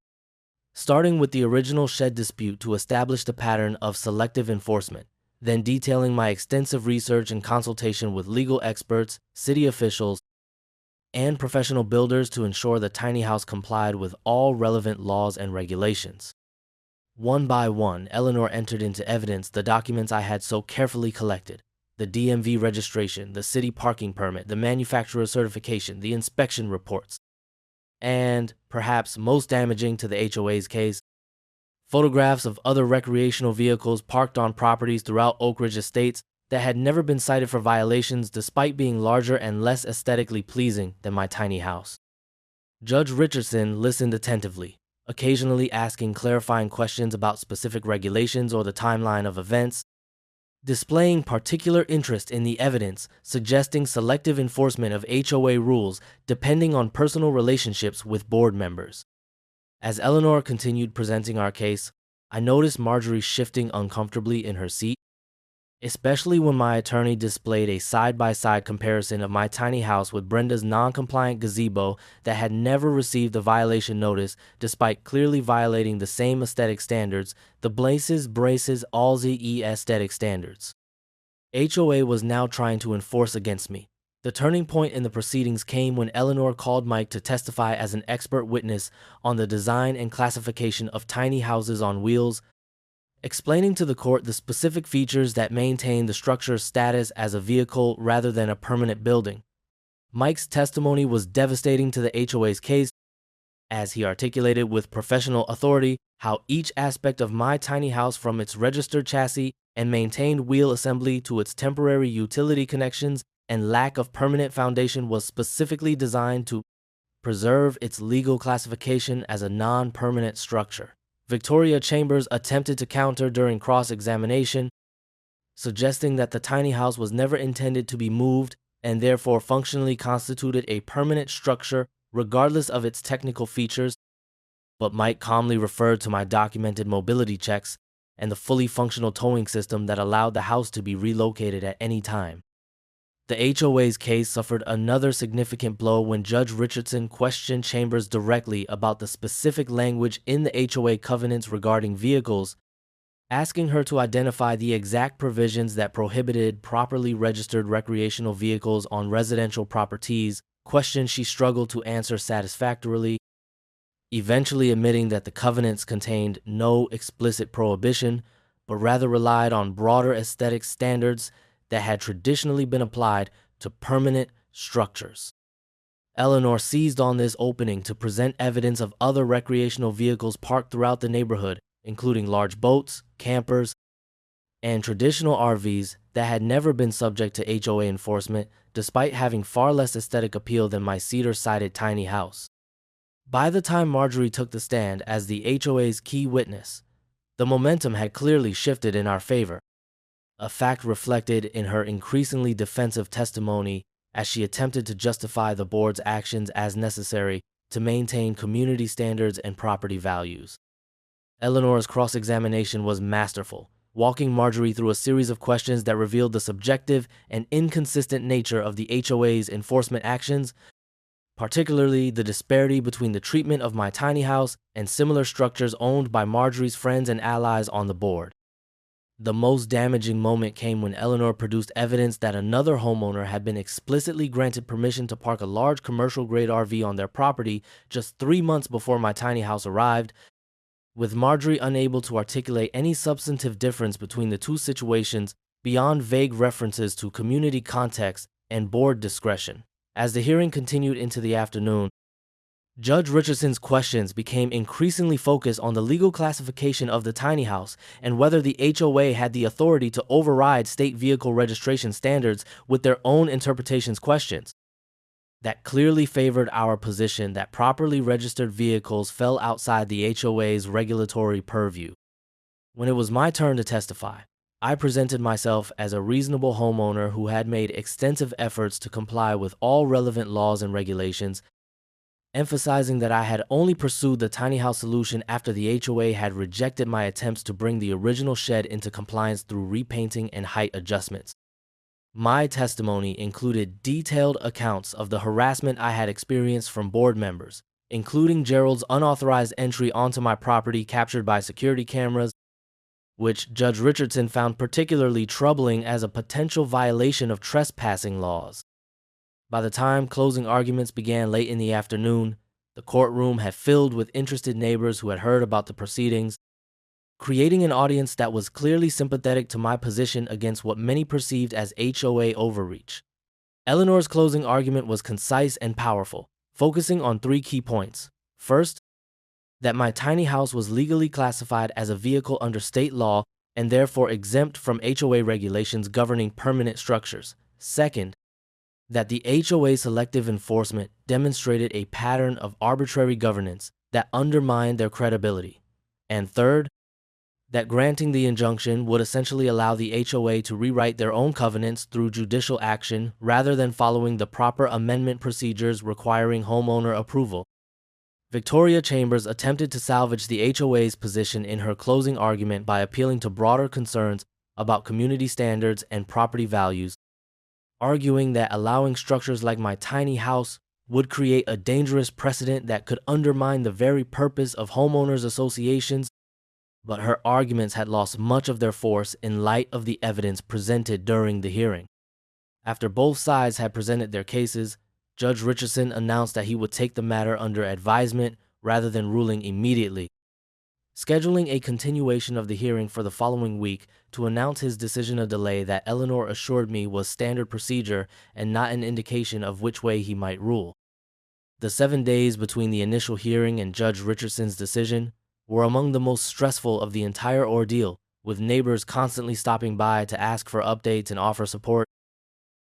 starting with the original shed dispute to establish the pattern of selective enforcement, then detailing my extensive research and consultation with legal experts, city officials, and professional builders to ensure the tiny house complied with all relevant laws and regulations. One by one, Eleanor entered into evidence the documents I had so carefully collected: the DMV registration, the city parking permit, the manufacturer certification, the inspection reports, and, perhaps most damaging to the HOA's case, photographs of other recreational vehicles parked on properties throughout Oak Ridge Estates that had never been cited for violations despite being larger and less aesthetically pleasing than my tiny house. Judge Richardson listened attentively, occasionally asking clarifying questions about specific regulations or the timeline of events, displaying particular interest in the evidence, suggesting selective enforcement of HOA rules depending on personal relationships with board members. As Eleanor continued presenting our case, I noticed Marjorie shifting uncomfortably in her seat, especially when my attorney displayed a side-by-side comparison of my tiny house with Brenda's non-compliant gazebo that had never received a violation notice despite clearly violating the same aesthetic standards, the braces Allsy aesthetic standards. HOA was now trying to enforce against me. The turning point in the proceedings came when Eleanor called Mike to testify as an expert witness on the design and classification of tiny houses on wheels, explaining to the court the specific features that maintain the structure's status as a vehicle rather than a permanent building. Mike's testimony was devastating to the HOA's case, as he articulated with professional authority how each aspect of my tiny house, from its registered chassis and maintained wheel assembly to its temporary utility connections and lack of permanent foundation, was specifically designed to preserve its legal classification as a non-permanent structure. Victoria Chambers attempted to counter during cross-examination, suggesting that the tiny house was never intended to be moved and therefore functionally constituted a permanent structure regardless of its technical features, but Mike calmly referred to my documented mobility checks and the fully functional towing system that allowed the house to be relocated at any time. The HOA's case suffered another significant blow when Judge Richardson questioned Chambers directly about the specific language in the HOA covenants regarding vehicles, asking her to identify the exact provisions that prohibited properly registered recreational vehicles on residential properties, questions she struggled to answer satisfactorily, eventually admitting that the covenants contained no explicit prohibition, but rather relied on broader aesthetic standards that had traditionally been applied to permanent structures. Eleanor seized on this opening to present evidence of other recreational vehicles parked throughout the neighborhood, including large boats, campers, and traditional RVs that had never been subject to HOA enforcement, despite having far less aesthetic appeal than my cedar-sided tiny house. By the time Marjorie took the stand as the HOA's key witness, the momentum had clearly shifted in our favor, a fact reflected in her increasingly defensive testimony as she attempted to justify the board's actions as necessary to maintain community standards and property values. Eleanor's cross-examination was masterful, walking Marjorie through a series of questions that revealed the subjective and inconsistent nature of the HOA's enforcement actions, particularly the disparity between the treatment of my tiny house and similar structures owned by Marjorie's friends and allies on the board. The most damaging moment came when Eleanor produced evidence that another homeowner had been explicitly granted permission to park a large commercial-grade RV on their property just 3 months before my tiny house arrived, with Marjorie unable to articulate any substantive difference between the two situations beyond vague references to community context and board discretion. As the hearing continued into the afternoon, Judge Richardson's questions became increasingly focused on the legal classification of the tiny house and whether the HOA had the authority to override state vehicle registration standards with their own interpretations questions that clearly favored our position that properly registered vehicles fell outside the HOA's regulatory purview. When it was my turn to testify, I presented myself as a reasonable homeowner who had made extensive efforts to comply with all relevant laws and regulations, emphasizing that I had only pursued the tiny house solution after the HOA had rejected my attempts to bring the original shed into compliance through repainting and height adjustments. My testimony included detailed accounts of the harassment I had experienced from board members, including Gerald's unauthorized entry onto my property captured by security cameras, which Judge Richardson found particularly troubling as a potential violation of trespassing laws. By the time closing arguments began late in the afternoon, the courtroom had filled with interested neighbors who had heard about the proceedings, creating an audience that was clearly sympathetic to my position against what many perceived as HOA overreach. Eleanor's closing argument was concise and powerful, focusing on 3 key points. First, that my tiny house was legally classified as a vehicle under state law and therefore exempt from HOA regulations governing permanent structures. Second, that the HOA selective enforcement demonstrated a pattern of arbitrary governance that undermined their credibility. And third, that granting the injunction would essentially allow the HOA to rewrite their own covenants through judicial action rather than following the proper amendment procedures requiring homeowner approval. Victoria Chambers attempted to salvage the HOA's position in her closing argument by appealing to broader concerns about community standards and property values, arguing that allowing structures like my tiny house would create a dangerous precedent that could undermine the very purpose of homeowners associations. But her arguments had lost much of their force in light of the evidence presented during the hearing. After both sides had presented their cases, Judge Richardson announced that he would take the matter under advisement rather than ruling immediately, scheduling a continuation of the hearing for the following week to announce his decision a delay that Eleanor assured me was standard procedure and not an indication of which way he might rule. The 7 days between the initial hearing and Judge Richardson's decision were among the most stressful of the entire ordeal, with neighbors constantly stopping by to ask for updates and offer support,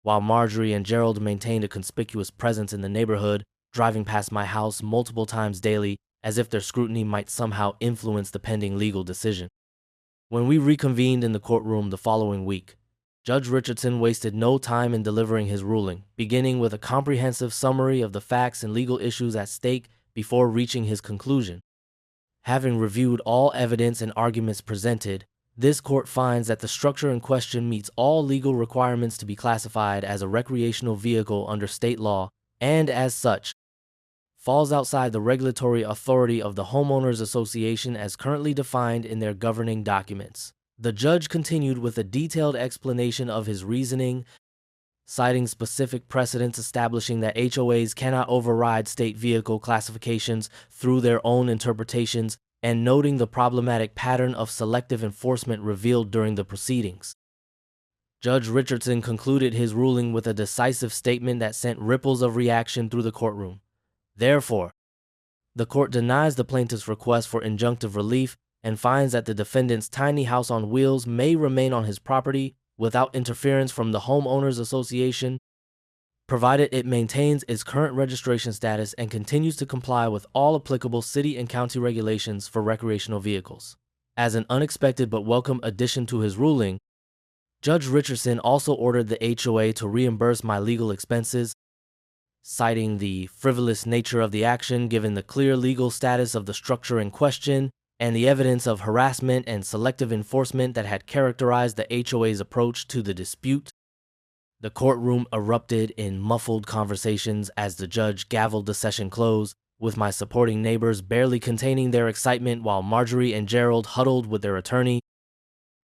while Marjorie and Gerald maintained a conspicuous presence in the neighborhood, driving past my house multiple times daily as if their scrutiny might somehow influence the pending legal decision. When we reconvened in the courtroom the following week, Judge Richardson wasted no time in delivering his ruling, beginning with a comprehensive summary of the facts and legal issues at stake before reaching his conclusion. Having reviewed all evidence and arguments presented, this court finds that the structure in question meets all legal requirements to be classified as a recreational vehicle under state law and, as such, falls outside the regulatory authority of the Homeowners Association as currently defined in their governing documents. The judge continued with a detailed explanation of his reasoning, citing specific precedents establishing that HOAs cannot override state vehicle classifications through their own interpretations, and noting the problematic pattern of selective enforcement revealed during the proceedings. Judge Richardson concluded his ruling with a decisive statement that sent ripples of reaction through the courtroom. Therefore, the court denies the plaintiff's request for injunctive relief and finds that the defendant's tiny house on wheels may remain on his property without interference from the Homeowners Association, provided it maintains its current registration status and continues to comply with all applicable city and county regulations for recreational vehicles. As an unexpected but welcome addition to his ruling, Judge Richardson also ordered the HOA to reimburse my legal expenses, citing the frivolous nature of the action given the clear legal status of the structure in question and the evidence of harassment and selective enforcement that had characterized the HOA's approach to the dispute. The courtroom erupted in muffled conversations as the judge gavelled the session close, with my supporting neighbors barely containing their excitement while Marjorie and Gerald huddled with their attorney,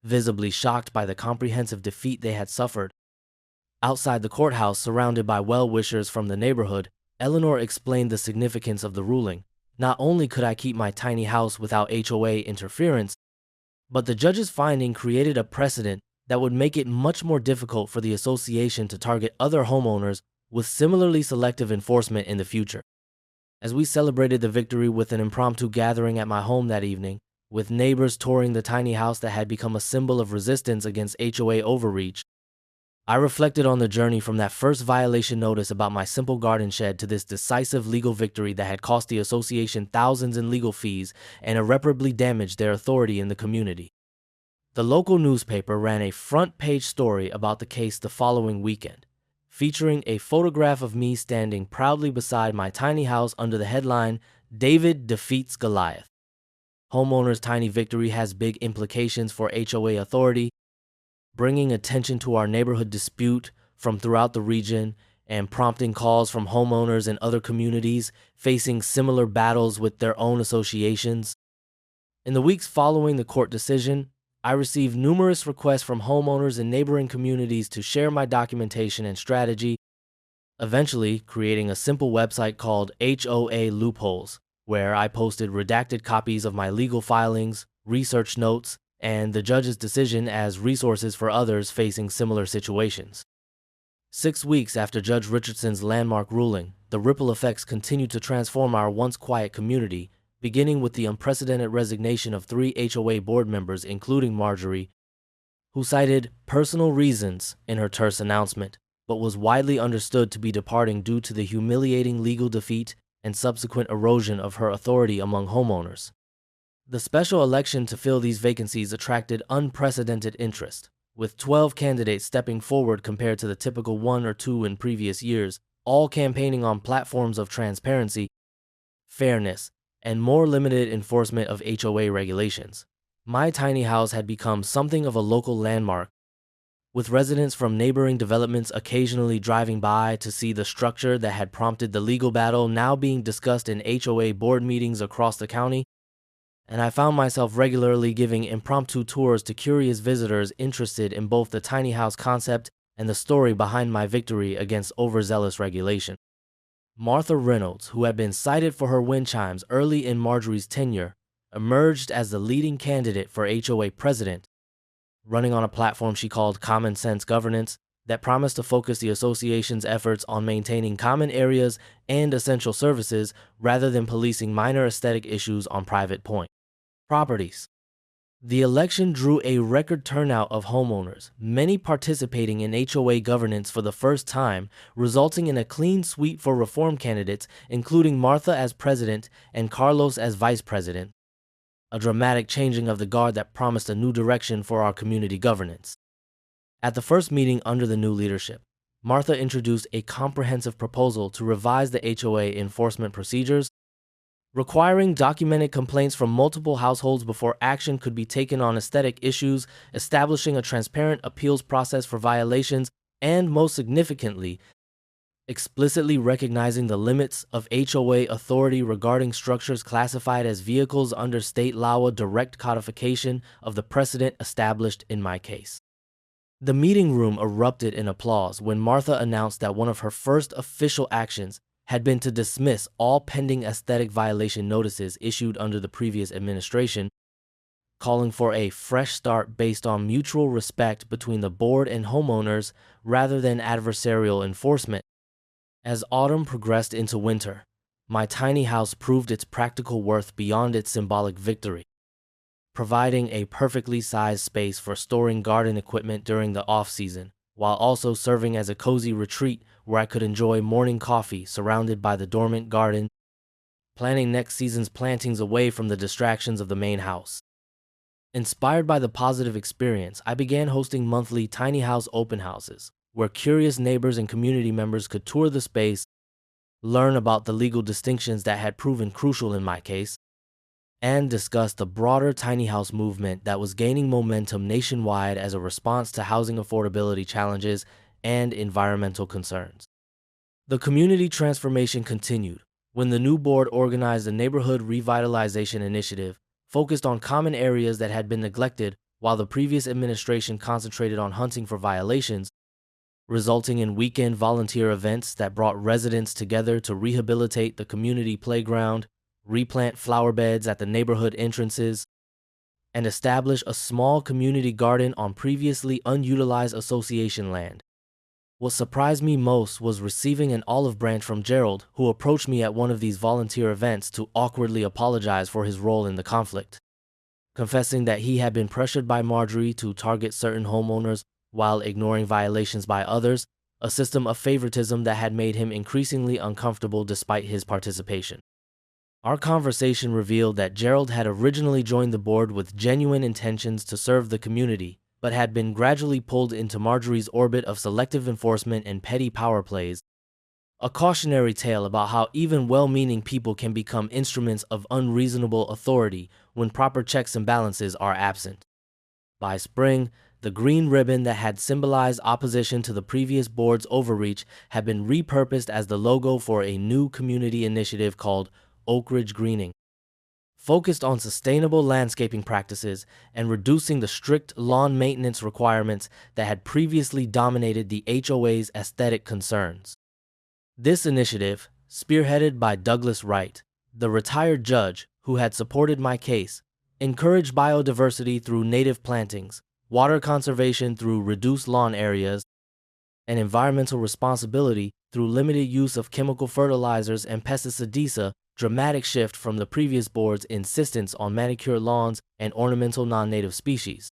visibly shocked by the comprehensive defeat they had suffered. Outside the courthouse, surrounded by well-wishers from the neighborhood, Eleanor explained the significance of the ruling. Not only could I keep my tiny house without HOA interference, but the judge's finding created a precedent that would make it much more difficult for the association to target other homeowners with similarly selective enforcement in the future. As we celebrated the victory with an impromptu gathering at my home that evening, with neighbors touring the tiny house that had become a symbol of resistance against HOA overreach, I reflected on the journey from that first violation notice about my simple garden shed to this decisive legal victory that had cost the association thousands in legal fees and irreparably damaged their authority in the community. The local newspaper ran a front-page story about the case the following weekend, featuring a photograph of me standing proudly beside my tiny house under the headline, "David Defeats Goliath." Homeowner's tiny victory has big implications for HOA authority, bringing attention to our neighborhood dispute from throughout the region and prompting calls from homeowners in other communities facing similar battles with their own associations. In the weeks following the court decision, I received numerous requests from homeowners in neighboring communities to share my documentation and strategy, eventually creating a simple website called HOA Loopholes, where I posted redacted copies of my legal filings, research notes, and the judge's decision as resources for others facing similar situations. 6 weeks after Judge Richardson's landmark ruling, the ripple effects continued to transform our once quiet community, beginning with the unprecedented resignation of 3 HOA board members, including Marjorie, who cited personal reasons in her terse announcement, but was widely understood to be departing due to the humiliating legal defeat and subsequent erosion of her authority among homeowners. The special election to fill these vacancies attracted unprecedented interest, with 12 candidates stepping forward compared to the typical 1 or 2 in previous years, all campaigning on platforms of transparency, fairness, and more limited enforcement of HOA regulations. My tiny house had become something of a local landmark, with residents from neighboring developments occasionally driving by to see the structure that had prompted the legal battle now being discussed in HOA board meetings across the county, and I found myself regularly giving impromptu tours to curious visitors interested in both the tiny house concept and the story behind my victory against overzealous regulation. Martha Reynolds, who had been cited for her wind chimes early in Marjorie's tenure, emerged as the leading candidate for HOA president, running on a platform she called Common Sense Governance that promised to focus the association's efforts on maintaining common areas and essential services rather than policing minor aesthetic issues on private properties. The election drew a record turnout of homeowners, many participating in HOA governance for the first time, resulting in a clean sweep for reform candidates, including Martha as president and Carlos as vice president, a dramatic changing of the guard that promised a new direction for our community governance. At the first meeting under the new leadership, Martha introduced a comprehensive proposal to revise the HOA enforcement procedures, requiring documented complaints from multiple households before action could be taken on aesthetic issues, establishing a transparent appeals process for violations, and most significantly, explicitly recognizing the limits of HOA authority regarding structures classified as vehicles under state law, a direct codification of the precedent established in my case. The meeting room erupted in applause when Martha announced that one of her first official actions had been to dismiss all pending aesthetic violation notices issued under the previous administration, calling for a fresh start based on mutual respect between the board and homeowners rather than adversarial enforcement. As autumn progressed into winter, my tiny house proved its practical worth beyond its symbolic victory, providing a perfectly sized space for storing garden equipment during the off-season, while also serving as a cozy retreat where I could enjoy morning coffee surrounded by the dormant garden, planning next season's plantings away from the distractions of the main house. Inspired by the positive experience, I began hosting monthly tiny house open houses, where curious neighbors and community members could tour the space, learn about the legal distinctions that had proven crucial in my case, and discuss the broader tiny house movement that was gaining momentum nationwide as a response to housing affordability challenges and environmental concerns. The community transformation continued when the new board organized a neighborhood revitalization initiative focused on common areas that had been neglected while the previous administration concentrated on hunting for violations, resulting in weekend volunteer events that brought residents together to rehabilitate the community playground, replant flower beds at the neighborhood entrances, and establish a small community garden on previously unutilized association land. What surprised me most was receiving an olive branch from Gerald, who approached me at one of these volunteer events to awkwardly apologize for his role in the conflict, confessing that he had been pressured by Marjorie to target certain homeowners while ignoring violations by others, a system of favoritism that had made him increasingly uncomfortable despite his participation. Our conversation revealed that Gerald had originally joined the board with genuine intentions to serve the community, but had been gradually pulled into Marjorie's orbit of selective enforcement and petty power plays, a cautionary tale about how even well-meaning people can become instruments of unreasonable authority when proper checks and balances are absent. By spring, the green ribbon that had symbolized opposition to the previous board's overreach had been repurposed as the logo for a new community initiative called Oak Ridge Greening, focused on sustainable landscaping practices and reducing the strict lawn maintenance requirements that had previously dominated the HOA's aesthetic concerns. This initiative, spearheaded by Douglas Wright, the retired judge who had supported my case, encouraged biodiversity through native plantings, water conservation through reduced lawn areas, and environmental responsibility through limited use of chemical fertilizers and pesticidesa, dramatic shift from the previous board's insistence on manicured lawns and ornamental non-native species.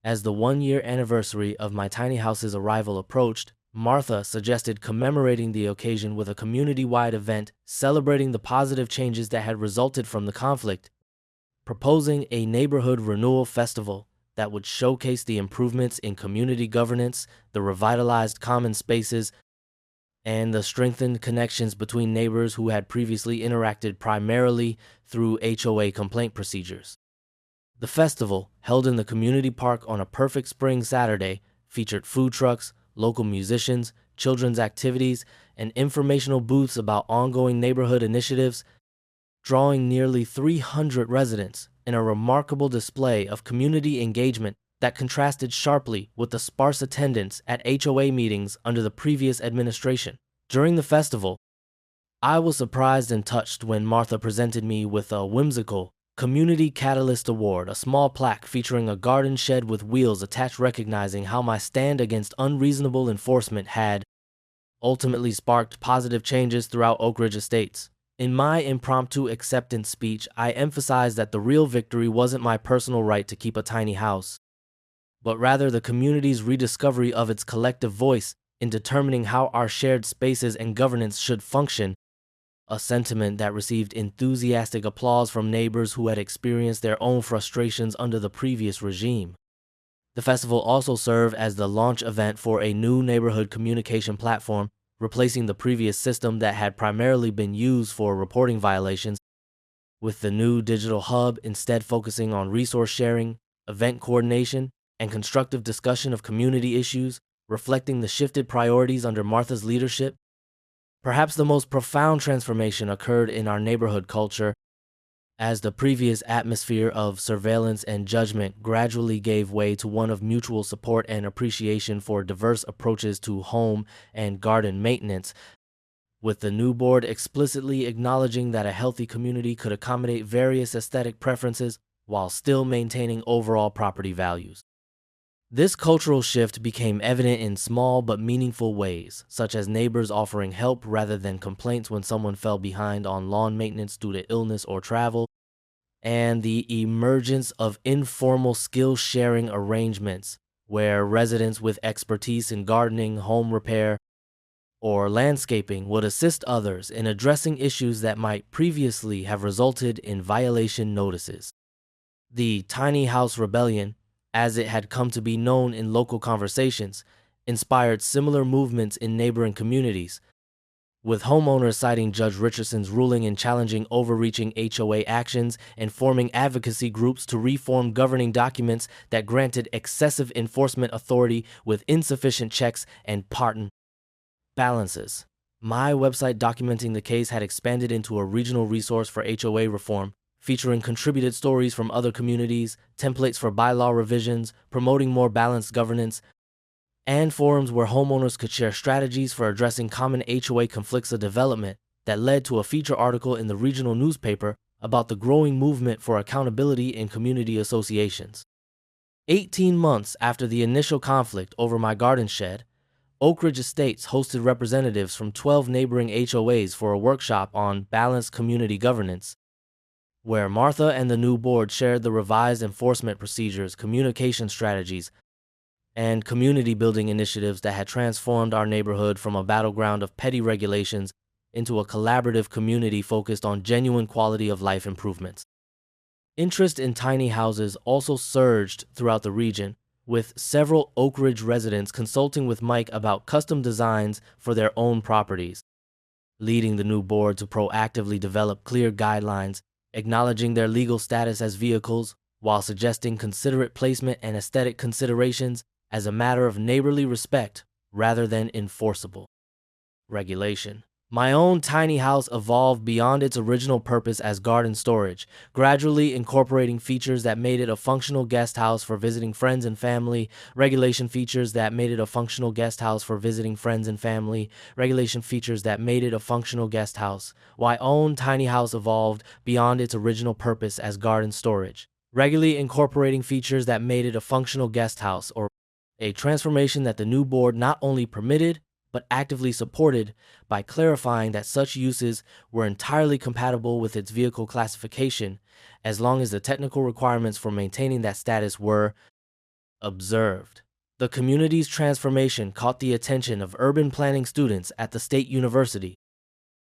As the one-year anniversary of my tiny house's arrival approached, Martha suggested commemorating the occasion with a community-wide event celebrating the positive changes that had resulted from the conflict, proposing a neighborhood renewal festival that would showcase the improvements in community governance, the revitalized common spaces, and the strengthened connections between neighbors who had previously interacted primarily through HOA complaint procedures. The festival, held in the community park on a perfect spring Saturday, featured food trucks, local musicians, children's activities, and informational booths about ongoing neighborhood initiatives, drawing nearly 300 residents in a remarkable display of community engagement that contrasted sharply with the sparse attendance at HOA meetings under the previous administration. During the festival, I was surprised and touched when Martha presented me with a whimsical Community Catalyst Award, a small plaque featuring a garden shed with wheels attached, recognizing how my stand against unreasonable enforcement had ultimately sparked positive changes throughout Oak Ridge Estates. In my impromptu acceptance speech, I emphasized that the real victory wasn't my personal right to keep a tiny house, but rather the community's rediscovery of its collective voice in determining how our shared spaces and governance should function, a sentiment that received enthusiastic applause from neighbors who had experienced their own frustrations under the previous regime. The festival also served as the launch event for a new neighborhood communication platform, replacing the previous system that had primarily been used for reporting violations, with the new digital hub instead focusing on resource sharing, event coordination, and constructive discussion of community issues, reflecting the shifted priorities under Martha's leadership. Perhaps the most profound transformation occurred in our neighborhood culture, as the previous atmosphere of surveillance and judgment gradually gave way to one of mutual support and appreciation for diverse approaches to home and garden maintenance, with the new board explicitly acknowledging that a healthy community could accommodate various aesthetic preferences while still maintaining overall property values. This cultural shift became evident in small but meaningful ways, such as neighbors offering help rather than complaints when someone fell behind on lawn maintenance due to illness or travel, and the emergence of informal skill-sharing arrangements, where residents with expertise in gardening, home repair, or landscaping would assist others in addressing issues that might previously have resulted in violation notices. The tiny house rebellion, as it had come to be known in local conversations, inspired similar movements in neighboring communities, with homeowners citing Judge Richardson's ruling and challenging overreaching HOA actions and forming advocacy groups to reform governing documents that granted excessive enforcement authority with insufficient checks and pardon balances. My website documenting the case had expanded into a regional resource for HOA reform, featuring contributed stories from other communities, templates for bylaw revisions, promoting more balanced governance, and forums where homeowners could share strategies for addressing common HOA conflicts of development that led to a feature article in the regional newspaper about the growing movement for accountability in community associations. 18 months after the initial conflict over my garden shed, Oak Ridge Estates hosted representatives from 12 neighboring HOAs for a workshop on balanced community governance, where Martha and the new board shared the revised enforcement procedures, communication strategies, and community building initiatives that had transformed our neighborhood from a battleground of petty regulations into a collaborative community focused on genuine quality of life improvements. Interest in tiny houses also surged throughout the region, with several Oak Ridge residents consulting with Mike about custom designs for their own properties, leading the new board to proactively develop clear guidelines, acknowledging their legal status as vehicles, while suggesting considerate placement and aesthetic considerations as a matter of neighborly respect rather than enforceable regulation. My own tiny house evolved beyond its original purpose as garden storage, gradually incorporating features that made it a functional guest house for visiting friends and family, regulation features that made it a functional guest house for visiting friends and family, regulation features that made it a functional guest house. My own tiny house evolved beyond its original purpose as garden storage, regularly incorporating features that made it a functional guest house, or a transformation that the new board not only permitted, but actively supported by clarifying that such uses were entirely compatible with its vehicle classification, as long as the technical requirements for maintaining that status were observed. The community's transformation caught the attention of urban planning students at the State University,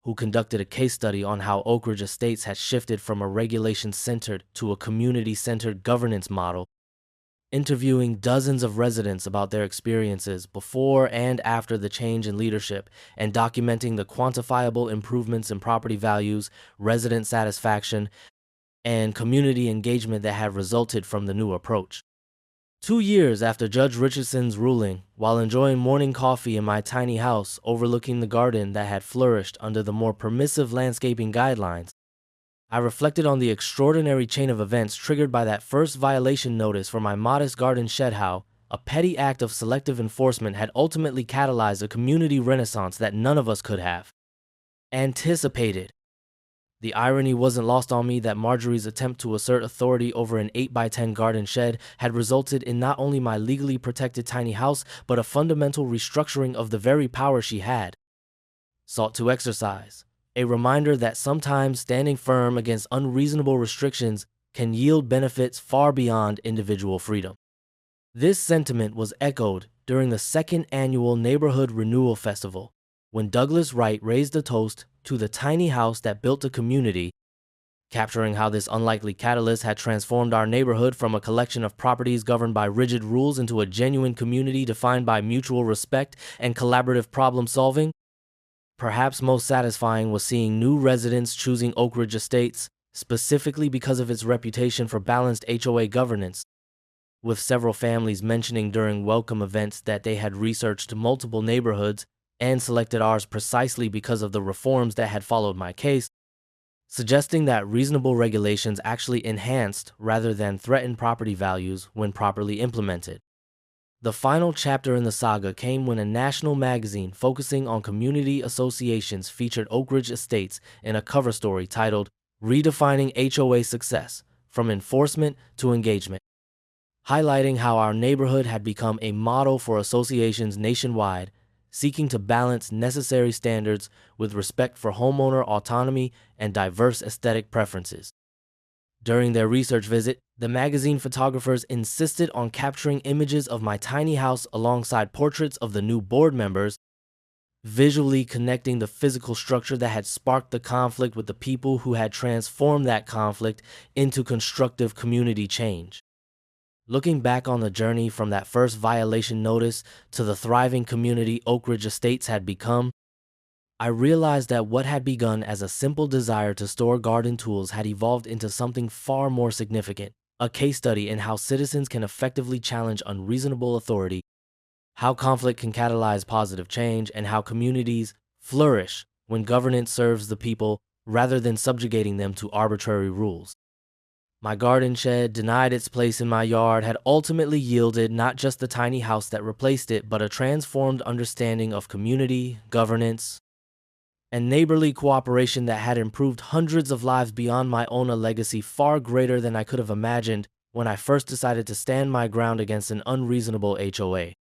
who conducted a case study on how Oak Ridge Estates had shifted from a regulation-centered to a community-centered governance model, interviewing dozens of residents about their experiences before and after the change in leadership, and documenting the quantifiable improvements in property values, resident satisfaction, and community engagement that had resulted from the new approach. 2 years after Judge Richardson's ruling, while enjoying morning coffee in my tiny house overlooking the garden that had flourished under the more permissive landscaping guidelines, I reflected on the extraordinary chain of events triggered by that first violation notice for my modest garden shed. How a petty act of selective enforcement had ultimately catalyzed a community renaissance that none of us could have anticipated. The irony wasn't lost on me that Marjorie's attempt to assert authority over an 8x10 garden shed had resulted in not only my legally protected tiny house, but a fundamental restructuring of the very power she had sought to exercise. A reminder that sometimes standing firm against unreasonable restrictions can yield benefits far beyond individual freedom. This sentiment was echoed during the second annual Neighborhood Renewal Festival, when Douglas Wright raised a toast to the tiny house that built a community, capturing how this unlikely catalyst had transformed our neighborhood from a collection of properties governed by rigid rules into a genuine community defined by mutual respect and collaborative problem-solving. Perhaps most satisfying was seeing new residents choosing Oak Ridge Estates, specifically because of its reputation for balanced HOA governance, with several families mentioning during welcome events that they had researched multiple neighborhoods and selected ours precisely because of the reforms that had followed my case, suggesting that reasonable regulations actually enhanced rather than threatened property values when properly implemented. The final chapter in the saga came when a national magazine focusing on community associations featured Oak Ridge Estates in a cover story titled "Redefining HOA Success: From Enforcement to Engagement," highlighting how our neighborhood had become a model for associations nationwide, seeking to balance necessary standards with respect for homeowner autonomy and diverse aesthetic preferences. During their research visit, the magazine photographers insisted on capturing images of my tiny house alongside portraits of the new board members, visually connecting the physical structure that had sparked the conflict with the people who had transformed that conflict into constructive community change. Looking back on the journey from that first violation notice to the thriving community Oak Ridge Estates had become, I realized that what had begun as a simple desire to store garden tools had evolved into something far more significant, a case study in how citizens can effectively challenge unreasonable authority, how conflict can catalyze positive change, and how communities flourish when governance serves the people rather than subjugating them to arbitrary rules. My garden shed, denied its place in my yard, had ultimately yielded not just the tiny house that replaced it, but a transformed understanding of community, governance, and neighborly cooperation that had improved hundreds of lives beyond my own, a legacy far greater than I could have imagined when I first decided to stand my ground against an unreasonable HOA.